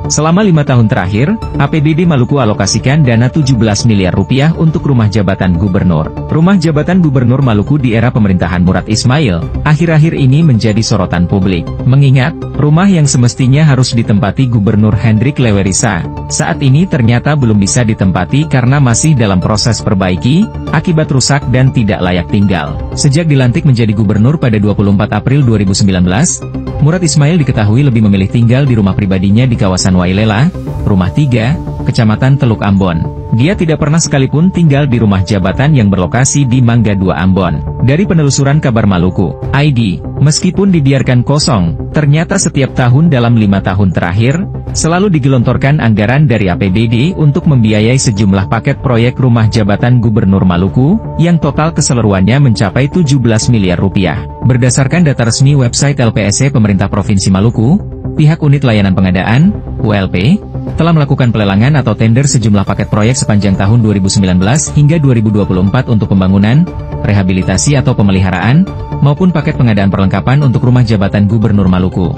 Selama 5 tahun terakhir, APBD Maluku alokasikan dana 17 miliar rupiah untuk rumah jabatan gubernur. Rumah jabatan gubernur Maluku di era pemerintahan Murad Ismail, akhir-akhir ini menjadi sorotan publik. Mengingat, rumah yang semestinya harus ditempati Gubernur Hendrik Lewerisa, saat ini ternyata belum bisa ditempati karena masih dalam proses perbaiki, akibat rusak dan tidak layak tinggal. Sejak dilantik menjadi gubernur pada 24 April 2019, Murad Ismail diketahui lebih memilih tinggal di rumah pribadinya di kawasan Wailela, Rumah 3, Kecamatan Teluk Ambon. Dia tidak pernah sekalipun tinggal di rumah jabatan yang berlokasi di Mangga 2 Ambon. Dari penelusuran Kabar Maluku, ID, meskipun dibiarkan kosong, ternyata setiap tahun dalam 5 tahun terakhir, selalu digelontorkan anggaran dari APBD untuk membiayai sejumlah paket proyek rumah jabatan Gubernur Maluku, yang total keseluruhannya mencapai 17 miliar rupiah. Berdasarkan data resmi website LPSC Pemerintah Provinsi Maluku, pihak unit layanan pengadaan, ULP, telah melakukan pelelangan atau tender sejumlah paket proyek sepanjang tahun 2019 hingga 2024 untuk pembangunan, rehabilitasi atau pemeliharaan, maupun paket pengadaan perlengkapan untuk rumah jabatan Gubernur Maluku.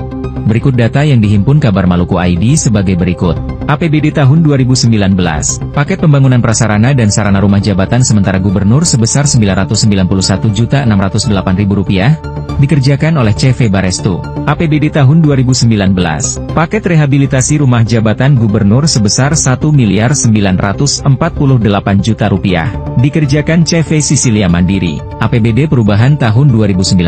Berikut data yang dihimpun Kabar Maluku ID sebagai berikut. APBD tahun 2019, paket pembangunan prasarana dan sarana rumah jabatan sementara gubernur sebesar Rp991.608.000, dikerjakan oleh CV Barestu. APBD tahun 2019, paket rehabilitasi rumah jabatan gubernur sebesar Rp1.948.000.000, dikerjakan CV Sisilia Mandiri. APBD perubahan tahun 2019,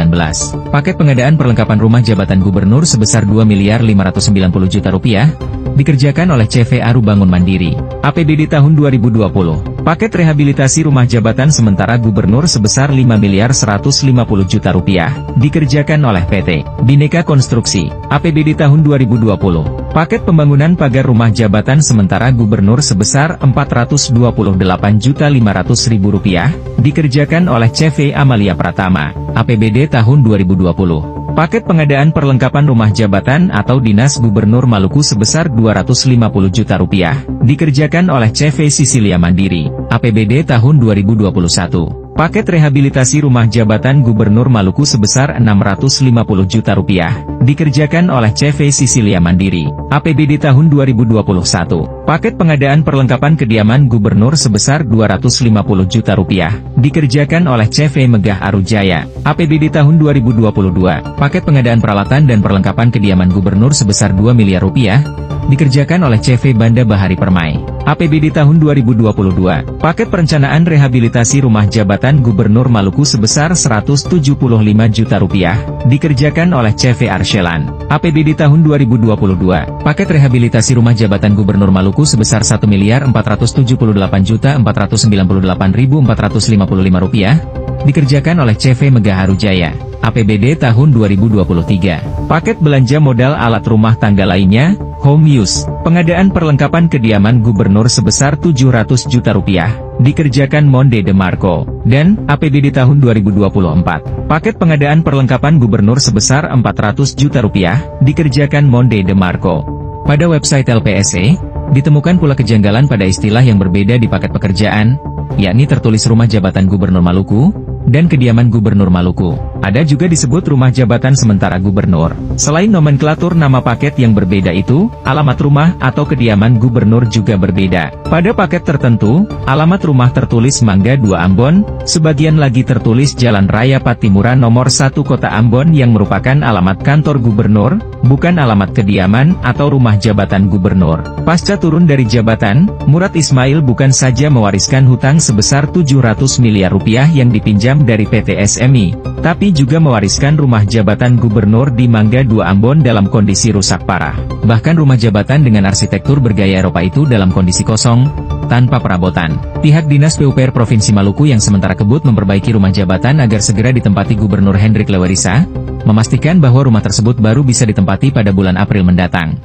paket pengadaan perlengkapan rumah jabatan gubernur sebesar Rp2.590.000.000, dikerjakan oleh CV Aru Bangun Mandiri. APBD tahun 2020, paket rehabilitasi rumah jabatan sementara gubernur sebesar Rp5.150.000.000, dikerjakan oleh PT Bhinneka Konstruksi. APBD tahun 2020, paket pembangunan pagar rumah jabatan sementara gubernur sebesar Rp428.500.000, dikerjakan oleh CV Amalia Pratama. APBD tahun 2020, paket pengadaan perlengkapan rumah jabatan atau dinas gubernur Maluku sebesar Rp250 juta, dikerjakan oleh CV Sisilia Mandiri. APBD tahun 2021, paket rehabilitasi rumah jabatan gubernur Maluku sebesar Rp650 juta, dikerjakan oleh CV Sisilia Mandiri. APBD tahun 2021, paket pengadaan perlengkapan kediaman gubernur sebesar Rp250 juta, dikerjakan oleh CV Megah Arujaya. APBD tahun 2022, paket pengadaan peralatan dan perlengkapan kediaman gubernur sebesar Rp2 miliar, dikerjakan oleh CV Banda Bahari Permai. APBD tahun 2022, paket perencanaan rehabilitasi rumah jabatan gubernur Maluku sebesar Rp175 juta, dikerjakan oleh CV Arsyelan. APBD tahun 2022, paket rehabilitasi rumah jabatan gubernur Maluku sebesar Rp1.478.498.455, dikerjakan oleh CV Megah Arujaya. APBD tahun 2023, paket belanja modal alat rumah tangga lainnya, home use, pengadaan perlengkapan kediaman gubernur sebesar Rp700 juta, dikerjakan Monde de Marco. Dan, APBD tahun 2024, paket pengadaan perlengkapan gubernur sebesar Rp400 juta, dikerjakan Monde de Marco. Pada website LPSC, ditemukan pula kejanggalan pada istilah yang berbeda di paket pekerjaan, yakni tertulis rumah jabatan gubernur Maluku, dan kediaman gubernur Maluku. Ada juga disebut rumah jabatan sementara gubernur. Selain nomenklatur nama paket yang berbeda itu, alamat rumah atau kediaman gubernur juga berbeda. Pada paket tertentu, alamat rumah tertulis Mangga 2 Ambon, sebagian lagi tertulis Jalan Raya Patimura nomor 1 Kota Ambon yang merupakan alamat kantor gubernur, bukan alamat kediaman atau rumah jabatan gubernur. Pasca turun dari jabatan, Murad Ismail bukan saja mewariskan hutang sebesar Rp700 miliar yang dipinjam dari PT SMI, tapi juga mewariskan rumah jabatan gubernur di Mangga 2 Ambon dalam kondisi rusak parah. Bahkan rumah jabatan dengan arsitektur bergaya Eropa itu dalam kondisi kosong, tanpa perabotan. Pihak Dinas PUPR Provinsi Maluku yang sementara kebut memperbaiki rumah jabatan agar segera ditempati Gubernur Hendrik Lewerisa, memastikan bahwa rumah tersebut baru bisa ditempati pada bulan April mendatang.